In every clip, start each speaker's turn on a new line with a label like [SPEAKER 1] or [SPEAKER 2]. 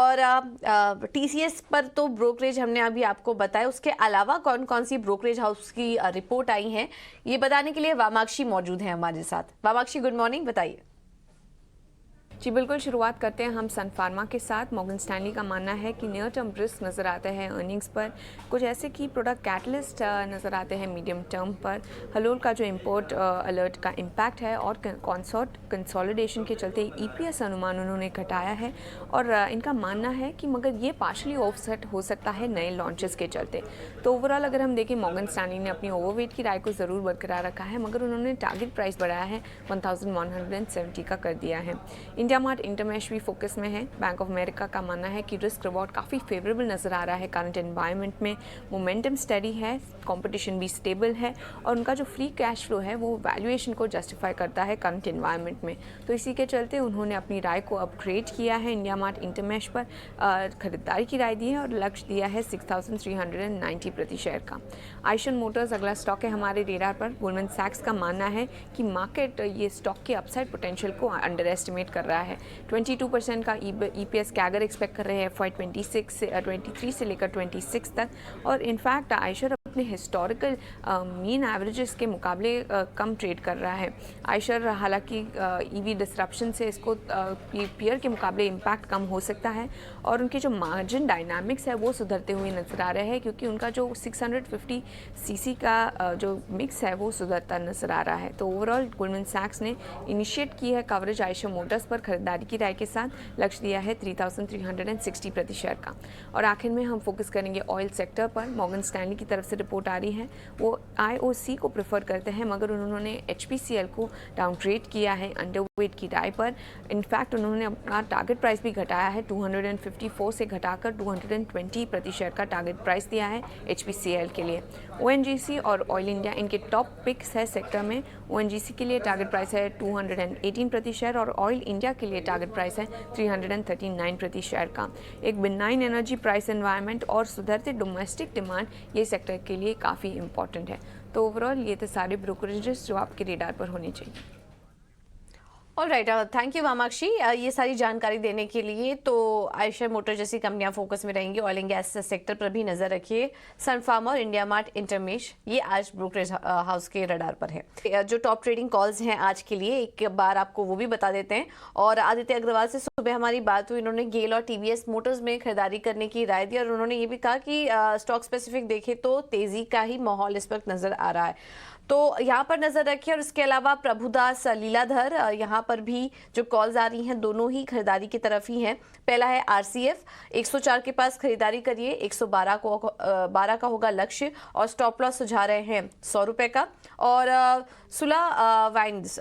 [SPEAKER 1] और टीसीएस पर तो ब्रोकरेज हमने अभी आपको बताया, उसके अलावा कौन कौन सी ब्रोकरेज हाउस की रिपोर्ट आई है ये बताने के लिए वामाक्षी मौजूद है हमारे साथ। वामाक्षी, गुड मॉर्निंग, बताइए।
[SPEAKER 2] जी बिल्कुल, शुरुआत करते हैं हम सन फार्मा के साथ। मॉर्गन स्टैनली का मानना है कि नियर टर्म रिस्क नज़र आता है अर्निंग्स पर। कुछ ऐसे की प्रोडक्ट कैटलिस्ट नज़र आते हैं मीडियम टर्म पर। हलोल का जो इंपोर्ट अलर्ट का इम्पैक्ट है और कॉन्सॉर्ट कंसोलिडेशन के चलते ईपीएस अनुमान उन्होंने घटाया है और इनका मानना है कि मगर ये पार्शली ऑफसेट हो सकता है नए लॉन्चेस के चलते। तो ओवरऑल अगर हम देखें, मॉर्गन स्टैनली ने अपनी ओवरवेट की राय को ज़रूर बरकरार रखा है, मगर उन्होंने टारगेट प्राइस बढ़ाया है 1170 का कर दिया है। इंडिया मार्ट इंटरमेश भी फोकस में है। बैंक ऑफ अमेरिका का मानना है कि रिस्क रिवॉर्ड काफ़ी फेवरेबल नज़र आ रहा है करंट एनवायरनमेंट में। मोमेंटम स्टडी है, कंपटीशन भी स्टेबल है और उनका जो फ्री कैश फ्लो है वो वैल्यूएशन को जस्टिफाई करता है करंट एनवायरनमेंट में। तो इसी के चलते उन्होंने अपनी राय को अपग्रेड किया है। इंडिया मार्ट इंटरमेश पर खरीदारी की राय दी है और लक्ष्य दिया है 6390 प्रति शेयर का। आइशन मोटर्स अगला स्टॉक है हमारे रेडार पर। गोल्डमैन सैक्स का मानना है कि मार्केट ये स्टॉक के अपसाइड पोटेंशियल को अंडर एस्टिमेट कर रहा है। 22% का ईपीएस कैगर एक्सपेक्ट कर रहे हैं FY26 से 23 से लेकर 26 तक। और इनफैक्ट आयशर अपने हिस्टोरिकल मीन एवरेजेस के मुकाबले कम ट्रेड कर रहा है। आयशर हालांकि ईवी डिसरप्शन से इसको पीयर के मुकाबले इम्पैक्ट कम हो सकता है और उनके जो मार्जिन डायनामिक्स है वो सुधरते हुए नजर आ रहे हैं, क्योंकि उनका जो 650 सीसी का जो मिक्स है वो सुधरता नजर आ रहा है। तो ओवरऑल गोल्डमैन सैक्स ने इनिशिएट की है कवरेज आयशर मोटर्स पर खरीदारी की राय के साथ। लक्ष्य दिया है 3360 प्रति शेयर का। और आखिर में हम फोकस करेंगे ऑयल सेक्टर पर। मॉर्गन स्टैनली की तरफ से रिपोर्ट आ रही है, वो आईओसी को प्रेफर करते हैं, मगर उन्होंने एचपीसीएल को डाउनग्रेड किया है अंडरवेट की राय पर। इनफैक्ट उन्होंने अपना टारगेट प्राइस भी घटाया है, 254 से घटाकर 220 प्रति शेयर का टारगेट प्राइस दिया है एचपीसीएल के लिए। ओएनजीसी और ऑयल इंडिया इनके टॉप पिक्स है सेक्टर में। ओएनजीसी के लिए टारगेट प्राइस है 218 प्रति शेयर और ऑयल इंडिया के लिए टारगेट प्राइस है 339 प्रति शेयर का। एक बिनाइन एनर्जी प्राइस एनवायरनमेंट और सुधरते डोमेस्टिक डिमांड ये सेक्टर के लिए काफ़ी इंपॉर्टेंट है। तो ओवरऑल ये थे सारे ब्रोकरेजेस जो आपके रेडार पर होने चाहिए।
[SPEAKER 1] ऑलराइट, थैंक यू वामाक्षी ये सारी जानकारी देने के लिए। तो आयशर मोटर जैसी कंपनियां फोकस में रहेंगी, ऑयल एंड गैस सेक्टर पर भी नजर रखिए। सन फार्मा और इंडिया मार्ट इंटरमेश ये आज ब्रोकरेज हाउस के रडार पर है। जो टॉप ट्रेडिंग कॉल्स हैं आज के लिए एक बार आपको वो भी बता देते हैं। और आदित्य अग्रवाल से सुबह हमारी बात हुई, इन्होंने गेल और टीवीएस मोटर्स में खरीदारी करने की राय दी और उन्होंने ये भी कहा कि स्टॉक स्पेसिफिक देखें तो तेजी का ही माहौल इस वक्त नजर आ रहा है, तो यहाँ पर नजर रखिए। और इसके अलावा प्रभुदास लीलाधर, यहाँ पर भी जो कॉल्स आ रही हैं दोनों ही खरीदारी की तरफ ही हैं। पहला है आरसीएफ, 104 के पास खरीदारी करिए, 112 का होगा लक्ष्य और स्टॉप लॉस सुझा रहे हैं 100 रुपए का। और सुला वाइन्स,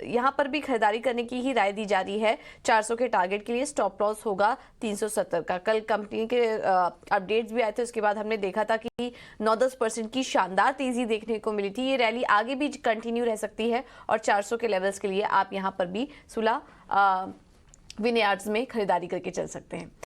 [SPEAKER 1] यहाँ पर भी खरीदारी करने की ही राय दी जा रही है 400 के टारगेट के लिए, स्टॉप लॉस होगा 370 का। कल कंपनी के अपडेट्स भी आए थे, उसके बाद हमने देखा था कि 9-10% की शानदार तेजी देखने को मिली थी। ये रैली आगे भी कंटिन्यू रह सकती है और 400 के लेवल्स के लिए आप यहाँ पर भी सुला विनयार्ड्स में खरीदारी करके चल सकते हैं।